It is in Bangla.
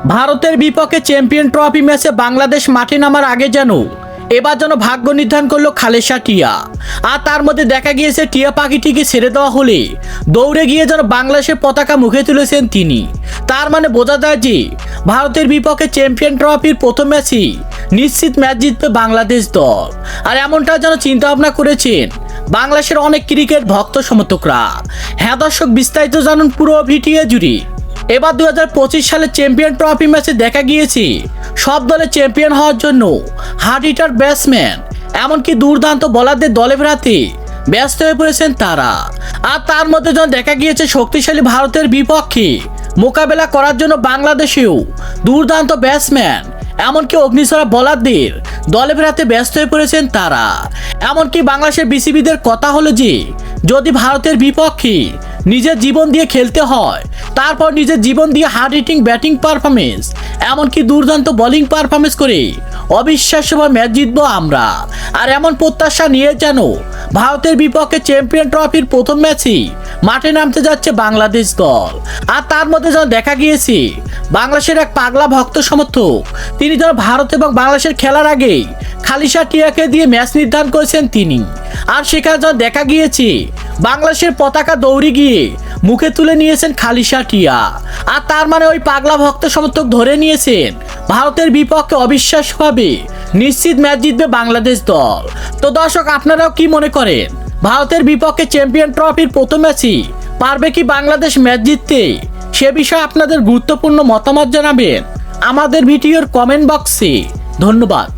ভারতের বিপক্ষে চ্যাম্পিয়ন ট্রফি ম্যাচে বাংলাদেশ মাঠে নামার আগে যেন এবার যেন ভাগ্য নির্ধারণ করলো খালেশা টিয়া। আর তার মধ্যে দেখা গিয়েছে টিয়া পাখিটিকে ছেড়ে দেওয়া হলে দৌড়ে গিয়ে যেন বাংলাদেশের পতাকা মুখে তুলেছেন তিনি। তার মানে বোঝা যায় যে ভারতের বিপক্ষে চ্যাম্পিয়ন ট্রফির প্রথম ম্যাচই নিশ্চিত ম্যাচ জিতবে বাংলাদেশ দল। আর এমনটা যেন চিন্তা ভাবনা করেছেন বাংলাদেশের অনেক ক্রিকেট ভক্ত সমর্থকরা। হ্যাঁ দর্শক, বিস্তারিত জানুন পুরো ভিডিও জুড়ে। এবার 2025 সালে চ্যাম্পিয়ন ট্রফি ম্যাচে দেখা গিয়েছে সব দলে চ্যাম্পিয়ন হওয়ার জন্য হার্ড হিটার ব্যাটসম্যান এমনকি দুর্দান্ত বোলারদের দলে ফেরাতে ব্যস্ত হয়ে পড়েছেন তারা। আর তার মধ্যে যখন দেখা গিয়েছে শক্তিশালী ভারতের বিপক্ষে মোকাবেলা করার জন্য বাংলাদেশেও দুর্দান্ত ব্যাটসম্যান এমনকি অগ্নিছড়া বোলারদের দলে ফেরাতে ব্যস্ত হয়ে পড়েছেন তারা। এমনকি বাংলাদেশের বিসিবিদের কথা হলো যে যদি ভারতের বিপক্ষে নিজের জীবন দিয়ে খেলতে হয়, তারপর নিজের জীবন দিয়ে হার্ড হিটিং ব্যাটিং পারফরমেন্স এমনকি দুর্দান্ত বোলিং পারফরমেন্স করে অবিশ্বাস্যভাবে ম্যাচ জিতবো আমরা। আর এমন প্রত্যাশা নিয়ে যেন ভারতের বিপক্ষে চ্যাম্পিয়ন ট্রফির প্রথম ম্যাচই মাঠে নামতে যাচ্ছে বাংলাদেশ দল। আর তার মধ্যে যেন দেখা গিয়েছে বাংলাদেশের এক পাগলা ভক্ত সমর্থক তিনি যেন ভারত এবং বাংলাদেশের খেলার আগেই খালেশা টিয়াকে দিয়ে ম্যাচ নির্ধারণ করেছেন তিনি। আর সেখানে যখন দেখা গিয়েছে বাংলাদেশের পতাকা দৌড়ে গিয়ে মুখে তুলে নিয়েছেন খালেশা টিয়া। আর তার মানে ওই পাগলা ভক্ত সমর্থক ধরে নিয়েছেন ভারতের বিপক্ষে অবিশ্বাস্যভাবে নিশ্চিত ম্যাচ জিতবে বাংলাদেশ দল। তো দর্শক, আপনারাও কি মনে করেন ভারতের বিপক্ষে চ্যাম্পিয়ন ট্রফির প্রথম ম্যাচই পারবে কি বাংলাদেশ ম্যাচ জিততে? সে বিষয়ে আপনাদের গুরুত্বপূর্ণ মতামত জানাবেন আমাদের ভিডিওর কমেন্ট বক্সে। ধন্যবাদ।